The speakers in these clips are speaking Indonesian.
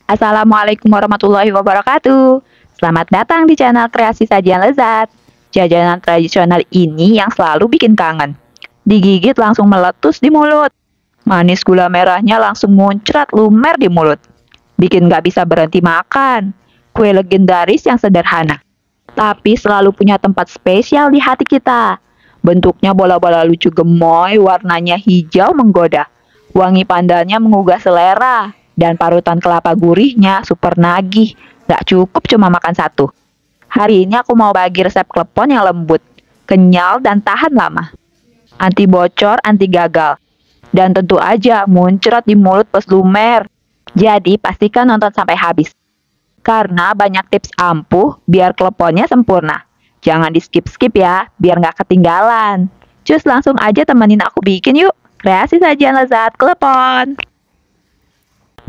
Assalamualaikum warahmatullahi wabarakatuh. Selamat datang di channel Kreasi Sajian Lezat. Jajanan tradisional ini yang selalu bikin kangen. Digigit langsung meletus di mulut. Manis gula merahnya langsung muncrat lumer di mulut. Bikin gak bisa berhenti makan. Kue legendaris yang sederhana, tapi selalu punya tempat spesial di hati kita. Bentuknya bola-bola lucu gemoy, warnanya hijau menggoda. Wangi pandannya menggugah selera, dan parutan kelapa gurihnya super nagih. Gak cukup cuma makan satu. Hari ini aku mau bagi resep klepon yang lembut, kenyal, dan tahan lama. Anti bocor, anti gagal. Dan tentu aja muncrat di mulut pas lumer. Jadi pastikan nonton sampai habis. Karena banyak tips ampuh biar kleponnya sempurna. Jangan di skip-skip ya, biar nggak ketinggalan. Cus langsung aja temenin aku bikin yuk. Kreasi sajian lezat klepon.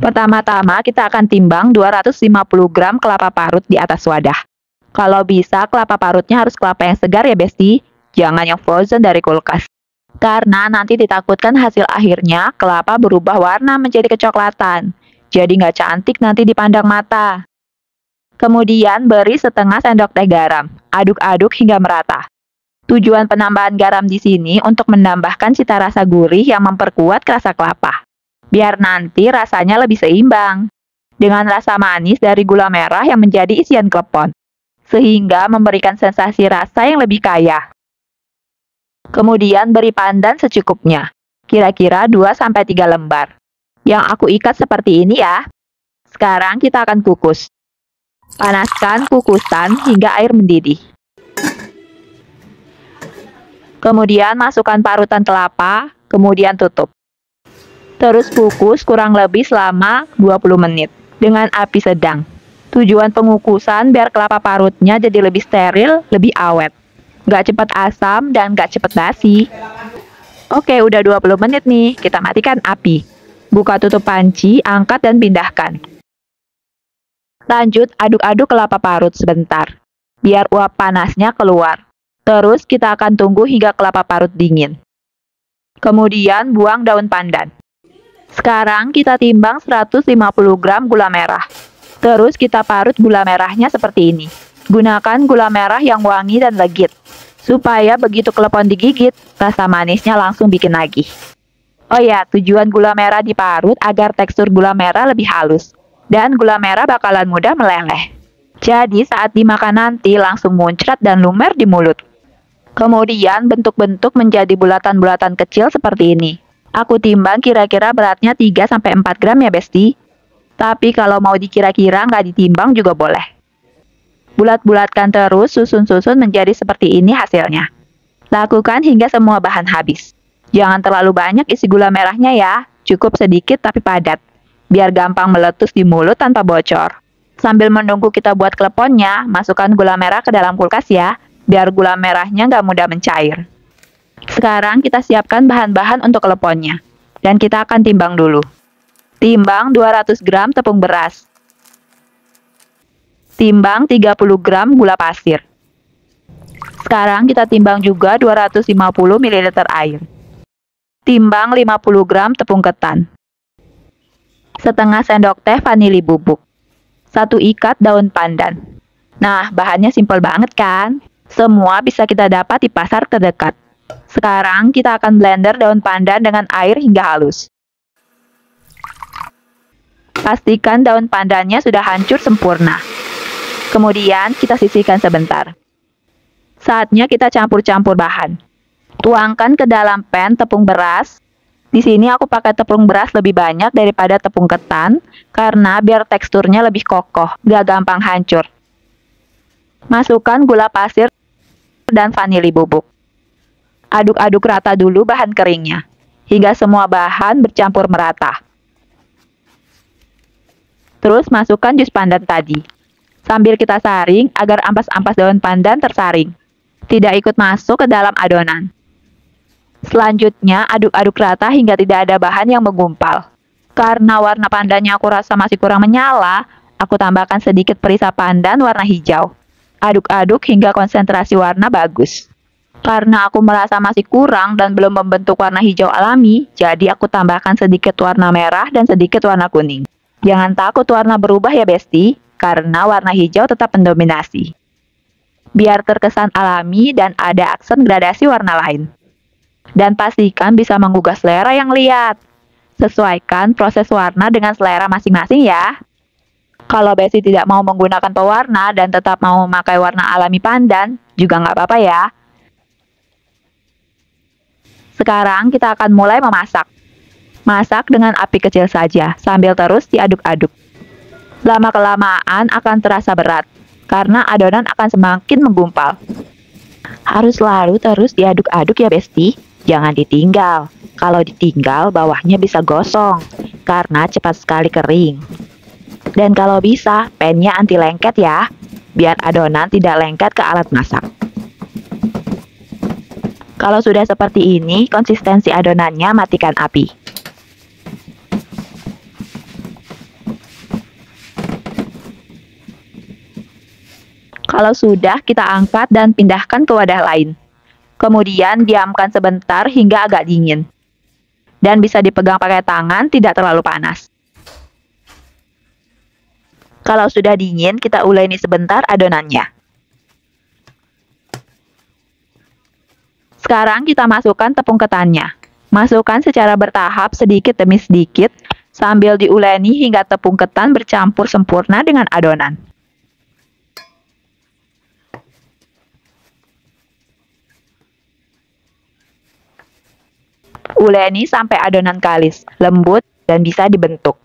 Pertama-tama kita akan timbang 250 gram kelapa parut di atas wadah. Kalau bisa kelapa parutnya harus kelapa yang segar ya besti. Jangan yang frozen dari kulkas. Karena nanti ditakutkan hasil akhirnya kelapa berubah warna menjadi kecoklatan. Jadi nggak cantik nanti dipandang mata. Kemudian beri setengah sendok teh garam. Aduk-aduk hingga merata. Tujuan penambahan garam di sini untuk menambahkan cita rasa gurih yang memperkuat rasa kelapa. Biar nanti rasanya lebih seimbang. Dengan rasa manis dari gula merah yang menjadi isian klepon. Sehingga memberikan sensasi rasa yang lebih kaya. Kemudian beri pandan secukupnya. Kira-kira 2-3 lembar. Yang aku ikat seperti ini ya. Sekarang kita akan kukus. Panaskan kukusan hingga air mendidih. Kemudian masukkan parutan kelapa, kemudian tutup. Terus kukus kurang lebih selama 20 menit dengan api sedang. Tujuan pengukusan biar kelapa parutnya jadi lebih steril, lebih awet. Gak cepat asam dan gak cepat basi. Oke, udah 20 menit nih, kita matikan api. Buka tutup panci, angkat dan pindahkan. Lanjut aduk-aduk kelapa parut sebentar, biar uap panasnya keluar. Terus kita akan tunggu hingga kelapa parut dingin. Kemudian buang daun pandan. Sekarang kita timbang 150 gram gula merah. Terus kita parut gula merahnya seperti ini. Gunakan gula merah yang wangi dan legit, supaya begitu klepon digigit, rasa manisnya langsung bikin nagih. Oh ya, tujuan gula merah diparut agar tekstur gula merah lebih halus. Dan gula merah bakalan mudah meleleh. Jadi saat dimakan nanti langsung muncrat dan lumer di mulut. Kemudian bentuk-bentuk menjadi bulatan-bulatan kecil seperti ini. Aku timbang kira-kira beratnya 3-4 gram ya besti. Tapi kalau mau dikira-kira nggak ditimbang juga boleh. Bulat-bulatkan terus, susun-susun menjadi seperti ini hasilnya. Lakukan hingga semua bahan habis. Jangan terlalu banyak isi gula merahnya ya. Cukup sedikit tapi padat. Biar gampang meletus di mulut tanpa bocor. Sambil menunggu kita buat kleponnya, masukkan gula merah ke dalam kulkas ya, biar gula merahnya nggak mudah mencair. Sekarang kita siapkan bahan-bahan untuk kleponnya. Dan kita akan timbang dulu. Timbang 200 gram tepung beras. Timbang 30 gram gula pasir. Sekarang kita timbang juga 250 ml air. Timbang 50 gram tepung ketan. Setengah sendok teh vanili bubuk. 1 ikat daun pandan. Nah, bahannya simpel banget kan? Semua bisa kita dapat di pasar terdekat. Sekarang kita akan blender daun pandan dengan air hingga halus. Pastikan daun pandannya sudah hancur sempurna. Kemudian kita sisihkan sebentar. Saatnya kita campur-campur bahan. Tuangkan ke dalam pan tepung beras. Di sini aku pakai tepung beras lebih banyak daripada tepung ketan, karena biar teksturnya lebih kokoh, gak gampang hancur. Masukkan gula pasir dan vanili bubuk. Aduk-aduk rata dulu bahan keringnya, hingga semua bahan bercampur merata. Terus masukkan jus pandan tadi. Sambil kita saring agar ampas-ampas daun pandan tersaring. Tidak ikut masuk ke dalam adonan. Selanjutnya, aduk-aduk rata hingga tidak ada bahan yang menggumpal. Karena warna pandannya aku rasa masih kurang menyala, aku tambahkan sedikit perisa pandan warna hijau. Aduk-aduk hingga konsentrasi warna bagus. Karena aku merasa masih kurang dan belum membentuk warna hijau alami, jadi aku tambahkan sedikit warna merah dan sedikit warna kuning. Jangan takut warna berubah ya Besti, karena warna hijau tetap mendominasi. Biar terkesan alami dan ada aksen gradasi warna lain. Dan pastikan bisa menggugah selera yang lihat. Sesuaikan proses warna dengan selera masing-masing ya. Kalau Besti tidak mau menggunakan pewarna dan tetap mau memakai warna alami pandan, juga nggak apa-apa ya. Sekarang kita akan mulai memasak. Masak dengan api kecil saja, sambil terus diaduk-aduk. Lama-kelamaan akan terasa berat, karena adonan akan semakin menggumpal. Harus selalu terus diaduk-aduk ya Besti, jangan ditinggal. Kalau ditinggal, bawahnya bisa gosong, karena cepat sekali kering. Dan kalau bisa, pennya anti lengket ya, biar adonan tidak lengket ke alat masak. Kalau sudah seperti ini, konsistensi adonannya matikan api. Kalau sudah, kita angkat dan pindahkan ke wadah lain. Kemudian diamkan sebentar hingga agak dingin. Dan bisa dipegang pakai tangan, tidak terlalu panas. Kalau sudah dingin, kita uleni sebentar adonannya. Sekarang kita masukkan tepung ketannya. Masukkan secara bertahap sedikit demi sedikit, sambil diuleni hingga tepung ketan bercampur sempurna dengan adonan. Uleni sampai adonan kalis, lembut, dan bisa dibentuk.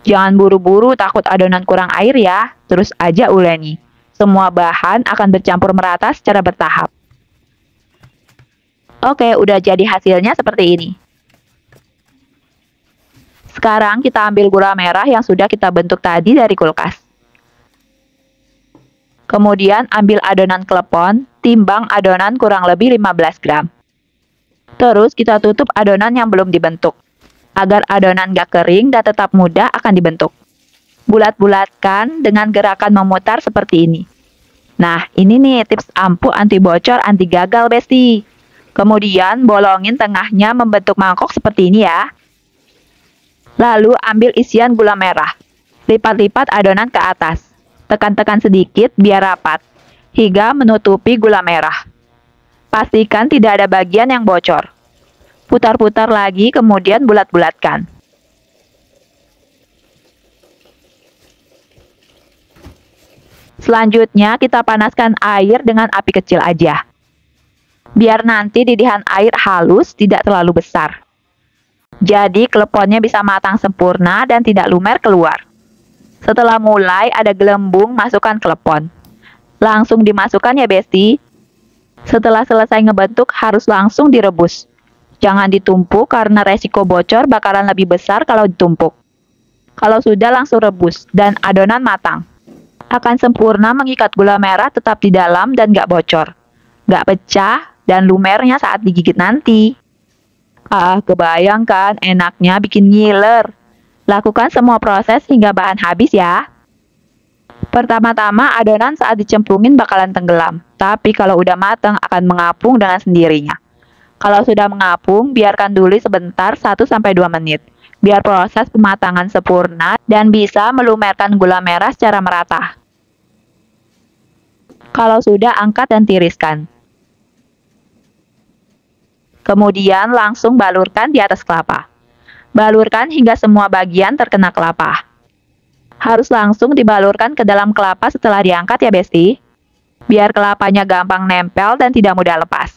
Jangan buru-buru takut adonan kurang air ya, terus aja uleni. Semua bahan akan bercampur merata secara bertahap. Oke, udah jadi hasilnya seperti ini. Sekarang kita ambil gula merah yang sudah kita bentuk tadi dari kulkas. Kemudian ambil adonan klepon, timbang adonan kurang lebih 15 gram. Terus kita tutup adonan yang belum dibentuk, agar adonan gak kering dan tetap mudah akan dibentuk. Bulat-bulatkan dengan gerakan memutar seperti ini. Nah, ini nih tips ampuh anti bocor, anti gagal Besti. Kemudian bolongin tengahnya membentuk mangkok seperti ini ya. Lalu ambil isian gula merah. Lipat-lipat adonan ke atas. Tekan-tekan sedikit biar rapat, hingga menutupi gula merah. Pastikan tidak ada bagian yang bocor. Putar-putar lagi, kemudian bulat-bulatkan. Selanjutnya, kita panaskan air dengan api kecil aja. Biar nanti didihan air halus, tidak terlalu besar. Jadi, kleponnya bisa matang sempurna dan tidak lumer keluar. Setelah mulai ada gelembung, masukkan klepon. Langsung dimasukkan ya Besti. Setelah selesai ngebentuk, harus langsung direbus. Jangan ditumpuk karena resiko bocor bakalan lebih besar kalau ditumpuk. Kalau sudah langsung rebus dan adonan matang. Akan sempurna mengikat gula merah tetap di dalam dan gak bocor. Gak pecah dan lumernya saat digigit nanti. Kebayang kan enaknya bikin ngiler. Lakukan semua proses hingga bahan habis ya. Pertama-tama adonan saat dicemplungin bakalan tenggelam. Tapi kalau udah matang akan mengapung dengan sendirinya. Kalau sudah mengapung, biarkan dulu sebentar 1-2 menit, biar proses pematangan sempurna dan bisa melumerkan gula merah secara merata. Kalau sudah, angkat dan tiriskan. Kemudian langsung balurkan di atas kelapa. Balurkan hingga semua bagian terkena kelapa. Harus langsung dibalurkan ke dalam kelapa setelah diangkat ya Besti, biar kelapanya gampang nempel dan tidak mudah lepas.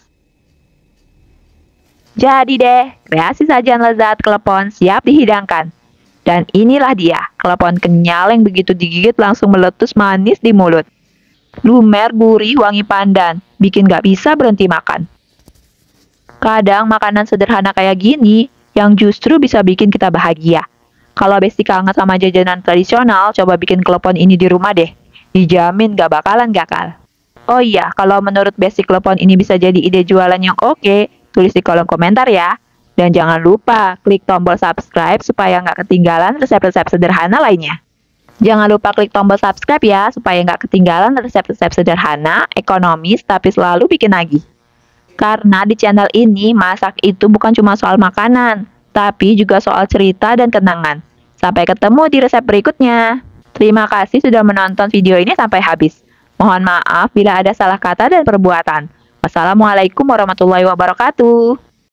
Jadi deh, kreasi sajian lezat klepon siap dihidangkan. Dan inilah dia, klepon kenyal yang begitu digigit langsung meletus manis di mulut. Lumer, gurih, wangi pandan, bikin gak bisa berhenti makan. Kadang makanan sederhana kayak gini, yang justru bisa bikin kita bahagia. Kalau Besti kangen sama jajanan tradisional, coba bikin klepon ini di rumah deh. Dijamin gak bakalan gagal. Oh iya, kalau menurut Besti klepon ini bisa jadi ide jualan yang oke, tulis di kolom komentar ya. Dan jangan lupa klik tombol subscribe supaya nggak ketinggalan resep-resep sederhana lainnya. Jangan lupa klik tombol subscribe ya, supaya nggak ketinggalan resep-resep sederhana, ekonomis, tapi selalu bikin lagi. Karena di channel ini, masak itu bukan cuma soal makanan, tapi juga soal cerita dan kenangan. Sampai ketemu di resep berikutnya. Terima kasih sudah menonton video ini sampai habis. Mohon maaf bila ada salah kata dan perbuatan. Wassalamualaikum warahmatullahi wabarakatuh.